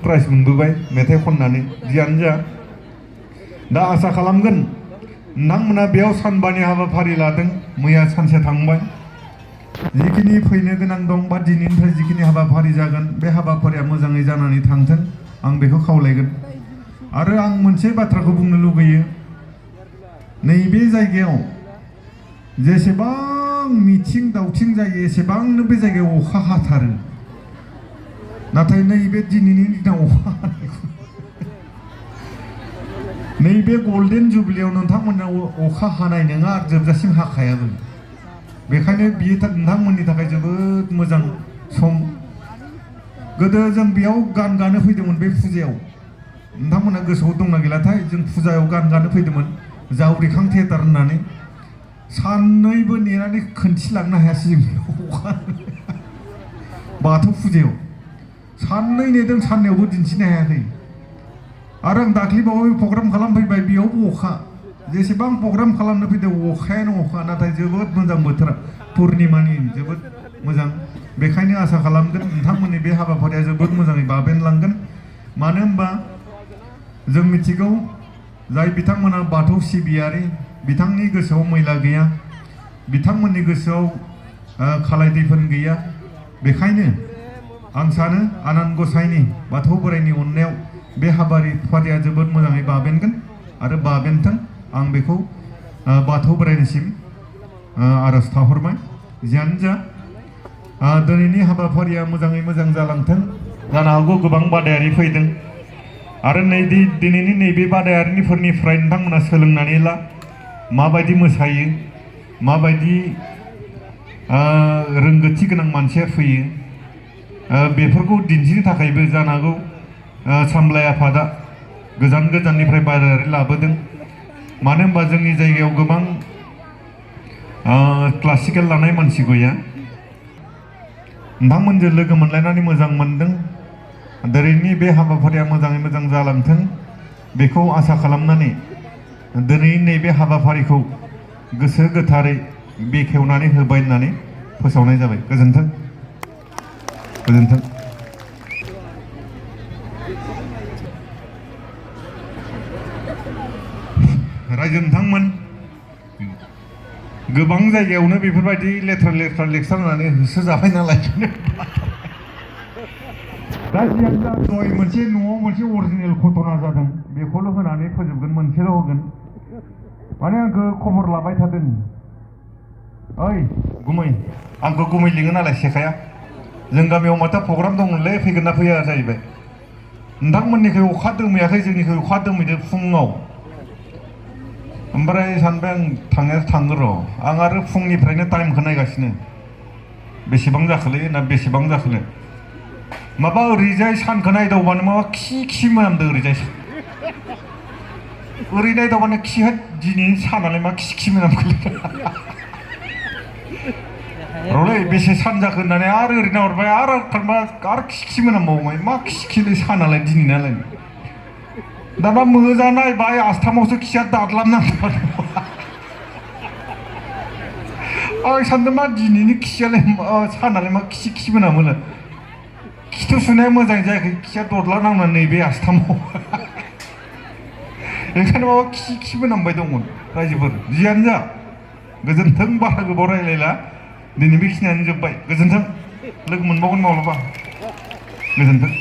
prize मोनबोबाय मेथाइ खननानै जियानो जा दा आसा खालामगोन नोंथांमोना बेयाव सानबानि हाबाफारि लादों मैया सानसे थांबाय जिखिनि फैनो गोनां दं बा दिनैनिफ्राय जिखिनि हाबाफारि जागोन बे हाबाफारिया मोजाङै जानानै थांथों आं बेखौ खावलायगोन आरो आं मोनसे बाथ्राखौ बुंनो लुगैयो नैबे जायगायाव जेसेबां मिथिं दावथिं जायो एसेबांनो बे जायगायाव अखा हाथारो नाथाय नैबे दिनैनि दिनाव अखा हानायखौ नैबे गल्डेन जुबिलियाव नोंथांमोननाव अखा हानाय नङा आरो जोबजासिम हाखायाबो बेखायनो बियो नोंथांमोननि थाखाय जोबोद मोजां सम गोदो जों बेयाव गान गानो फैदोंमोन बे फुजायाव नोंथांमोना गोसोआव दंना गैलाथाय जों फुजायाव गान गानो फैदोंमोन जावरिखां थियेटार होननानै साननैबो नेनानै खोन्थिलांनो हायासै जों अखा बाथौ फुजायाव साननै नेदों साननैयावबो दिन्थिनो हायाखै आरो आं दाख्लैबावै प्रग्राम खालामफैबाय बेयावबो अखा जेसेबां प्रग्राम खालामनो फैदों अखायानो अखा नाथाय जोबोद मोजां बोथोरा पुर्निमानि जोबोद मोजां बेखायनो आसा खालामगोन नोंथांमोननि बे हाबाफारिया जोबोद मोजाङै बाबेनलांगोन मानो होनबा जों मिथिगौ जाय बिथांमोना बाथौ सिबियारि बिथांनि गोसोआव मैला गैया बिथांमोननि गोसोआव खालाय दैफोन गैया बेखायनो आं सानो आनान गसाइनि बाथौ बोराइनि अननायाव बे हाबाफारिया जोबोद मोजाङै बाबेनगोन आरो बाबेनथों आं बेखौ बाथौ बोराइनिसिम आरज थाहरबाय जियानो जा दिनैनि हाबाफारिया मोजाङै मोजां जालांथों जानो हागौ गोबां बादायारि फैदों आरो दिनैनि नैबे बादायारिफोरनिफ्राय नोंथांमोना सोलोंनानै ला माबायदि मोसायो माबायदि रोंगौथि गोनां मानसिया फैयो बेफोरखौ दिन्थिनो थाखायबो जानो हागौ सामलाय आफादा गोजान गोजाननिफ्राय बादायारि लाबोदों मानो होनबा जोंनि जायगायाव गोबां क्लासिकेल लानाय मानसि गैया नोंथांमोनजों लोगो मोनलायनानै मोजां मोनदों दिनैनि बे हाबाफारिया मोजाङै मोजां जालांथों बेखौ आसा खालामनानै दिनैनि नैबे हाबाफारिखौ गोसो गोथारै बेखेवनानै होबाय होननानै फोसावनाय जाबाय गोजोन्थों गोजोन्थों रायजो नोंथांमोन गोबां जायगायावनो बेफोरबायदि लेथ्रा लेथ्रा लेक्सार होनानै होसोजाबाय नालाय दा जियानो जा दहाय मोनसे न'आव मोनसे अरिजिनेल घटना जादों बेखौल' होनानै फोजोबगोन मोनसेल' होगोन माने आंखौ खबर लाबाय थादों ओइ गुमै आंखौ गुमै लिङो नालाय सेखाया जों गामियाव माथो प्रग्राम दंमोनलै फैगोन ना फैया जाहैबाय नोंथांमोननिखै अखा दोमैयाखै जोंनिखै अखा दोमैदों फुङाव ओमफ्राय सानबाय आं थांनाया थांगोन र' आं आरो फुंनिफ्रायनो टाइमखौ नायगासिनो बेसेबां जाखोलै ना बेसेबां जाखोलै माबा ओरैजाय सानखौ नायदावबानो माबा खि मोनामदों ओरैजाय ओरै नायदावबानो खि दिनैनि सानालाय मा खि मोनामखोलै र'लै बेसे सान जाखो होननानै आरो ओरै नाहरबाय आरो थांबा आरो खि मोनामबावबाय मा खिलै सानालाय दिनै नालाय दाना मोजां नायबाय आस्थामावसो खिया दादलाबनांगौ आं सानदों मा दिनैनि खियालाय सानालाय मा खि मोनामोनो खिथु सुनाया मोजां जायाखै खिया ददला नांनानै नैबे आस्थामाव ओंखायनो माबा खि मोनामबाय दंमोन रायजोफोर जियानो जा गोजोन्थों बारा गोबाव रायलायला दिनै बेखिनियानो जोब्बाय गोजोन्थों लोगो मोनबावगोन माब्लाबा गोजोन्थों